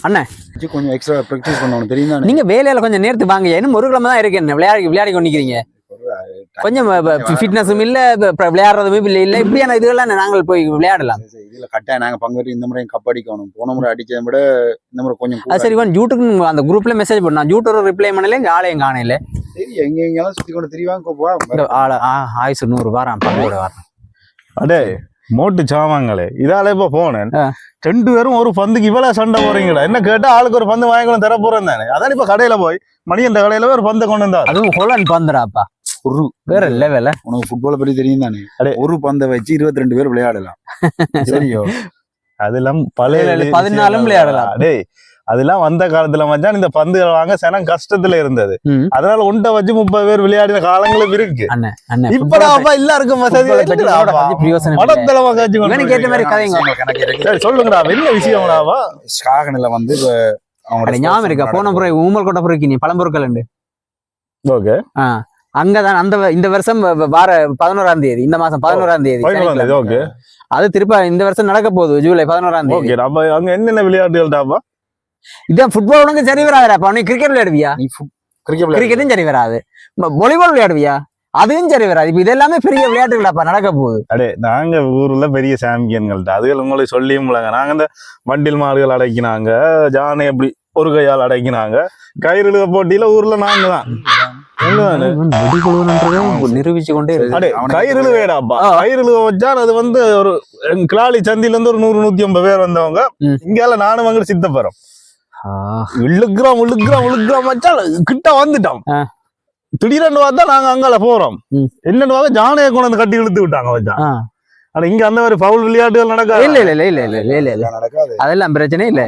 அண்ணா கொஞ்சம் extra practice பண்ணணும் தெரியுமா? நீங்க வேலையில கொஞ்சம் நேரத்து வாங்க, இன்னும் ஒரு கிழமை தான் இருக்கு, என்ன விளையாடி கொண்டிருக்கிறீங்க. கொஞ்சம் ஃபிட்னஸும் இல்ல, விளையாடுறதும் இல்ல, இப்படியான இதுகள்லாம் நாங்கள் போய் விளையாடலாம். இதுல கட்டாயம் நாங்க பங்கு இந்த முறை கப் அடிக்கணும். போன முறை அடிச்சதை விட இந்த முறை கொஞ்சம் சரி. ஜூட்டுக்கு அந்த குரூப்ல மெசேஜ் பண்ணா, ஜூட் ஒரு ரிப்ளை பண்ணல, எங்க ஆளையும் காணையில. சரி, எங்க எங்கெல்லாம் சுத்தி கொண்டு தெரியுவாங்க. ஆயுசு 100 வாரம் பங்கோட வாரம். அடே மோட்டு சாமாங்களே, இதால இப்ப போனேன். 2 பேரும் ஒரு பந்துக்கு இவ்வளவு சண்டை போறீங்களா? என்ன கேட்டா ஆளுக்கு ஒரு பந்து வாங்கி தர போறேன் தானே. அதான் இப்ப கடையில போய் மணியன் கடையில ஒரு பந்தை கொண்டு வந்தா, அதுவும் ஹோலண்ட் பந்துடாப்பா, ஒரு வேற லெவல. உனக்கு ஃபுட்பால பத்தி தெரியும் தானே? ஒரு பந்தை வச்சு 22 பேர் விளையாடலாம். சரியோ? அதெல்லாம் பழைய 14 விளையாடலாம். அடே அதெல்லாம் வந்த காலத்துல மச்சான் இந்த பந்துகள் வாங்க சனம் கஷ்டத்துல இருந்தது. அதனால ஒன்றை வச்சு 30 பேர் விளையாடின காலங்களும் இருக்கு. இப்ப எல்லாருக்கும் சொல்லுங்கடா, என்ன விஷயம்டாவா? ஸ்காகனில வந்து ஞாபகம் இருக்கா? போன முறை ஊமல் கொட்ட பொறுக்கி நீ பழம்பொருட்கள் உண்டு. ஓகே, அங்கதான் அந்த இந்த வருஷம் வார 11ஆம் தேதி, இந்த மாசம் 11ஆம் தேதி. ஓகே, அது திருப்ப இந்த வருஷம் நடக்க போகுது ஜூலை 11ஆம் தேதி. அங்க என்னென்ன விளையாட்டுகள்? இதான் ஃபுட்பால் உனக்கு சரி வராதுப்பா. நீ கிரிக்கெட் விளையாடுவியா? கிரிக்கெட்டும் சரி வராது. வாலிபால் விளையாடுவியா? அதுவும் சரி வராது. இப்ப இதெல்லாமே பெரிய விளையாட்டுகளாப்பா நடக்க போகுது. அடே நாங்க ஊர்ல பெரிய சாம்பியன்கள்ட்ட அதுகள் உங்களுக்கு சொல்லியும் முடியல. நாங்க இந்த வண்டில் மாடுகள் அடைக்கினாங்க, ஜானை எப்படி ஒரு கையால் அடைக்கினாங்க. கயிறுழுக போட்டியில ஊர்ல நாங்க தான் நிரூபிச்சு கொண்டே கயிறுழு வேடாப்பா. கயிறுழுக வச்சா அது வந்து ஒரு கிளாலி சந்தில இருந்து ஒரு 100-150 பேர் வந்தவங்க. இங்கால நானும் அங்கிட்டு சித்தப்பறம் இழுக்கிறோம் வச்சா கிட்ட வந்துட்டோம். திடீரென்று பார்த்தா நாங்க அங்கால போறோம். என்னன்னு பார்க்க ஜானையை கொண்டு வந்து கட்டி இழுத்து விட்டாங்க வச்சா. ஆனா இங்க அந்த மாதிரி பவுல் விளையாட்டுகள் நடக்காது. இல்ல அதெல்லாம் பிரச்சனை இல்ல.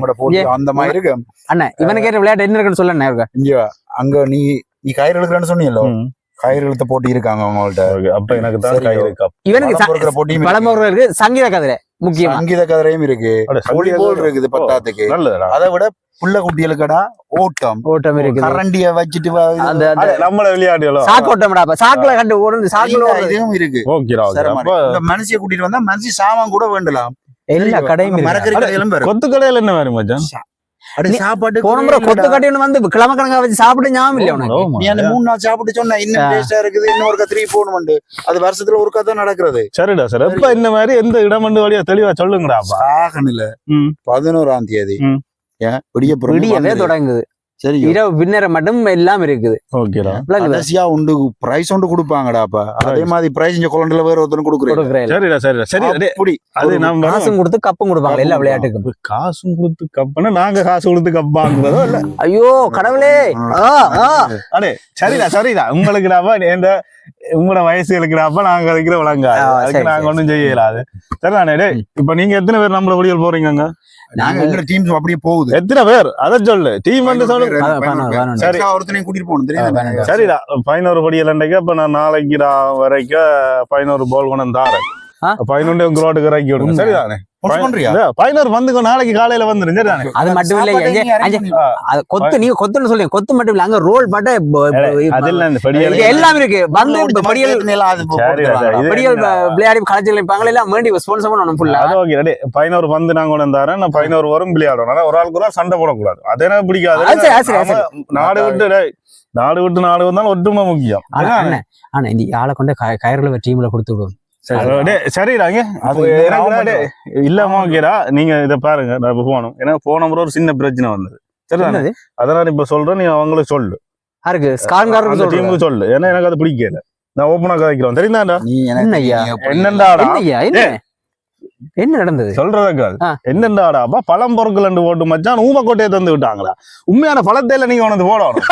அந்த மாதிரி இருக்கு அண்ணா. இவனுக்கு ஏற்ற விளையாட்டு என்ன இருக்குன்னு சொல்ல. இங்க அங்க நீ கயிறு இழுக்கிறேன்னு சொன்னீங்களோ, கயிறு இழுத்த போட்டி இருக்காங்க அவங்கள்ட்ட. அப்ப எனக்கு தான் இவனுக்கு போட்டி இருக்கு. சங்கீத கதிரை முக்கியம், சங்கீத கதிரையும் இருக்கு, வாலிபால் இருக்குது பத்தாத்துக்கு. அதை விட புள்ள குட்டிகளுக்கடா ஓட்டம் இருக்கு. கரண்டிய வச்சுட்டு நம்மள விளையாடுகளோ சாக்கோட்டம்டா, சாக்குல கண்டு ஓடுது. சாக்குல இதுவும் இருக்கு. மனுஷிய கூட்டிட்டு வந்தா மனுஷி சாமான் கூட வேண்டலாம். எல்லா கடையும் மரக்கறி கடையிலும் கொத்து கடையில என்ன வேறு மச்சான்? சாப்பாடு போன முறை கொத்து கடைன்னு வந்து கிழமை கணக்கா வச்சு சாப்பிட்டு ஞாபகம் இல்ல உனக்கு? நீ அந்த 3 நாள் சாப்பிட்டு சொன்ன இன்னும் டேஸ்டா இருக்குது, இன்னும் ஒரு 3 போகணும். அது வருஷத்துல ஒரு கதை நடக்கிறது. சரிடா சார். எப்ப இந்த மாதிரி எந்த இடம் வழியா தெளிவா சொல்லுங்கடா. சாகனில 11ஆம் தேதி விடியவே தொடங்குது. சரி, இரவு பின்னர மட்டும் எல்லாம் இருக்குது. கடைசியா உண்டு பிரைஸ் ஒன்று கொடுப்பாங்கடாப்பா. அதே மாதிரி பிரைஸ் இங்க கொலண்டல வேற ஒருத்தர் கொடுக்குறேன். சரிடா சரிடா சரி. அது நம்ம காசும் கொடுத்து கப்பும் கொடுப்பாங்க எல்லா விளையாட்டுக்கும். காசும் கொடுத்து கப்புனா நாங்க காசு கொடுத்து கப் வாங்குறதோ இல்ல? ஐயோ கடவுளே. அடே சரிடா உங்களுக்கு உங்களோட வயசு இருக்கிறப்ப நாங்க இருக்கிற விளங்கா நாங்க ஒண்ணும் செய்யலாது. சரிதானே? இப்ப நீங்க எத்தனை பேர் நம்மள விடியல் போறீங்க? நாங்க டீம் அப்படியே போகுது. எத்தனை பேர் அத சொல்லு. டீம் வந்து சொல்லு. சரி, ஒருத்தனையும் கூட்டிட்டு போகணும். சரிடா 11 படியல் அன்றைக்கு. அப்ப நான் நாளைக்கு வரைக்கும் 11 பால் கொண்டு தாரேன். 11 உங்க ரோட்டுக்கு இறக்கி விடுங்க. சரிதானே? 11 வந்து நாளைக்கு காலையில வந்துரும். சரிதானே? அது மட்டும் இல்ல, கொத்து நீங்க கொத்துன்னு சொல்லுங்க. கொத்து மட்டும் இல்ல, அங்க ரோல் பட்ட எல்லாம் இருக்கு. வந்து படியல் விளையாடி கலைச்சல் இருப்பாங்க எல்லாம் வேண்டி ஸ்பான்சர் பண்ணணும் ஃபுல்லா. அது ஓகே. ரெடி 11 வந்து நாங்க கொண்டு தரேன். நான் 11 வரும் விளையாடுறோம். ஆனா ஒரு ஆளுக்கு தான் சண்டை போடக்கூடாது. அது எனக்கு பிடிக்காது. நாடு விட்டு நாடு வந்தாலும் ஒற்றுமை முக்கியம். ஆனா இந்த ஆளை கொண்டு கயிறுல டீம்ல கொடுத்து விடுவோம். சரிடாங்க. இல்லாம ஓகேடா. நீங்க இதை பாருங்க, நான் இப்ப போகணும். ஏன்னா போன முறை ஒரு சின்ன பிரச்சனை வந்தது. சரிதானே? அதனால இப்ப சொல்றேன், நீ அவங்களுக்கு சொல்லு, டீமுக்கு சொல்லு. ஏன்னா எனக்கு அது பிடிக்கல. நான் ஓப்பனா கதைக்கிறோம். தெரியுதாண்டா? என்னண்டாடா என்ன நடந்தது சொல்றதுக்கால் என்னண்டாடா பழம் பொருட்கள் போட்டு மச்சான் ஊமக்கோட்டையை தந்து விட்டாங்களா? உண்மையான பழத்தை இல்ல நீங்க உனது போடணும்.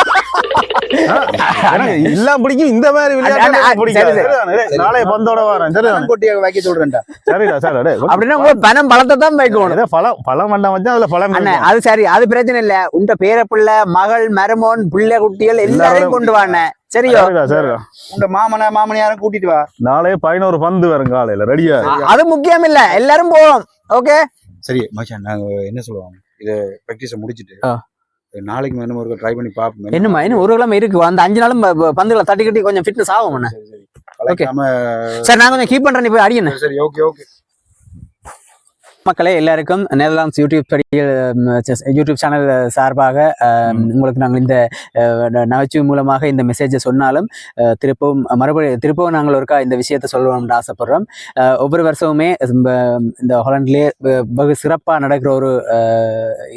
எல்லாம் பிடிக்கும். இந்த மாதிரி விளையாட்டு நாளைய பந்தோட வரேன். வைக்க சொல்றேன்டா. சரிடா சார். அப்படின்னா பணம் பழத்தை தான் வைக்கணும். பழம் வேண்டாம் வச்சா அதுல பழம். அது சரி, அது பிரச்சனை இல்ல. உண்ட பேர பிள்ளை, மகள், மருமோன், பிள்ளை குட்டிகள் எல்லாரையும் கொண்டு வாங்க. சரியா? உங்க மாமனியாரும் கூட்டிட்டு வா. நாளே 11 பந்து வரும் காலையில. ரெடியா? அது முக்கியம் இல்ல, எல்லாரும் போவோம். ஓகே சரி மச்சான். நாங்க என்ன சொல்லுவாங்க, இத பிராக்டிஸ் முடிச்சிட்டு நாளைக்கு வேணும் ஒரு ட்ரை பண்ணி பாப்போம். என்னமா இன்னும் ஒரு கிழமை இருக்கு. அந்த 5 நாளும் பந்துகளை தட்டி கட்டி கொஞ்சம் ஃபிட்னஸ் ஆகும். ஓகே சரி, நான் கொஞ்சம் கீப் பண்றேன். நீ போய் அடிக்கணும். சரி ஓகே. மக்களே எல்லாருக்கும் நெதர்லாண்ட்ஸ் யூடியூப் சேனல் சார்பாக உங்களுக்கு நாங்கள் இந்த நகைச்சுவை மூலமாக இந்த மெசேஜை சொன்னாலும் திருப்பவும் நாங்கள் ஒருக்கா இந்த விஷயத்தை சொல்லணும்னு ஆசைப்படுறோம். ஒவ்வொரு வருஷமுமே இந்த ஹாலண்ட்லேயே வெகு சிறப்பாக நடக்கிற ஒரு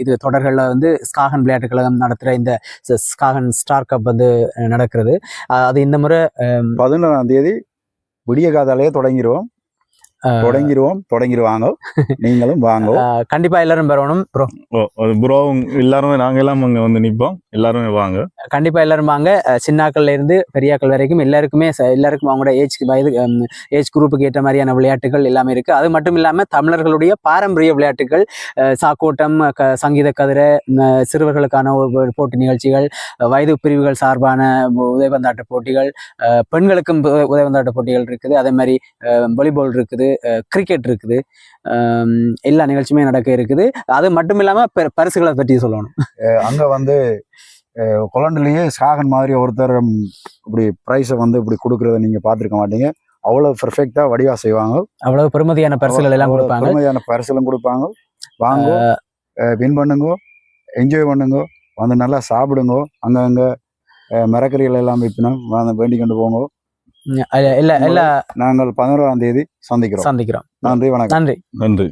இது தொடர்களில் வந்து ஸ்காகன் விளையாட்டு கழகம் நடத்துகிற இந்த ஸ்காகன் ஸ்டார் கப் வந்து நடக்கிறது. அது இந்த முறை 11ஆம் தேதி விடிய காதாலேயே தொடங்கிடுவாங்க. நீங்களும் வாங்க. கண்டிப்பா எல்லாரும் வரணும் ப்ரோ. ப்ரோ எல்லாருமே நாங்க எல்லாம் அங்க வந்து நிற்போம். எல்லாருமே வாங்க, கண்டிப்பா எல்லாரும் வாங்க. சின்னாக்கள்ல இருந்து பெரியாக்கள் வரைக்கும் எல்லாருக்கும் அவங்களோட ஏஜ் குரூப்புக்கு ஏற்ற மாதிரியான விளையாட்டுகள் எல்லாமே இருக்கு. அது மட்டும் இல்லாம தமிழர்களுடைய பாரம்பரிய விளையாட்டுகள், சாக்கோட்டம், சங்கீத கதிரை, சிறுவர்களுக்கான போட்டி நிகழ்ச்சிகள், வயது பிரிவுகள் சார்பான உதைபந்தாட்ட போட்டிகள், பெண்களுக்கும் உதைபந்தாட்ட போட்டிகள் இருக்குது. அதே மாதிரி வாலிபால் இருக்குது, கிரிக்கெட் இருக்குது, எல்லா நிகழ்ச்சியுமே நடக்க இருக்குது. அது மட்டும் இல்லாம பரிசுகளை பற்றி சொல்லணும். அங்க வந்து ஹாலண்ட்லயே ஸ்காகன் மாதிரி ஒருத்தர் இப்படி பிரைஸை வந்து இப்படி கொடுக்கறத நீங்க பார்த்திருக்க மாட்டீங்க. அவ்வளவு பெர்ஃபெக்டா வடிவா செய்வாங்க. அவ்வளவு பெருமதியான பரிசுகள் எல்லாம் கொடுப்பாங்க. வாங்க, வின் பண்ணுங்க, என்ஜாய் பண்ணுங்க, வந்து நல்லா சாப்பிடுங்க. அங்கங்க மரக்கறிகள் எல்லாம் விற்பினோம், வேண்டி கொண்டு போங்க. நாங்கள் 11ஆம் தேதி சந்திக்கிறோம். நன்றி, வணக்கம். நன்றி.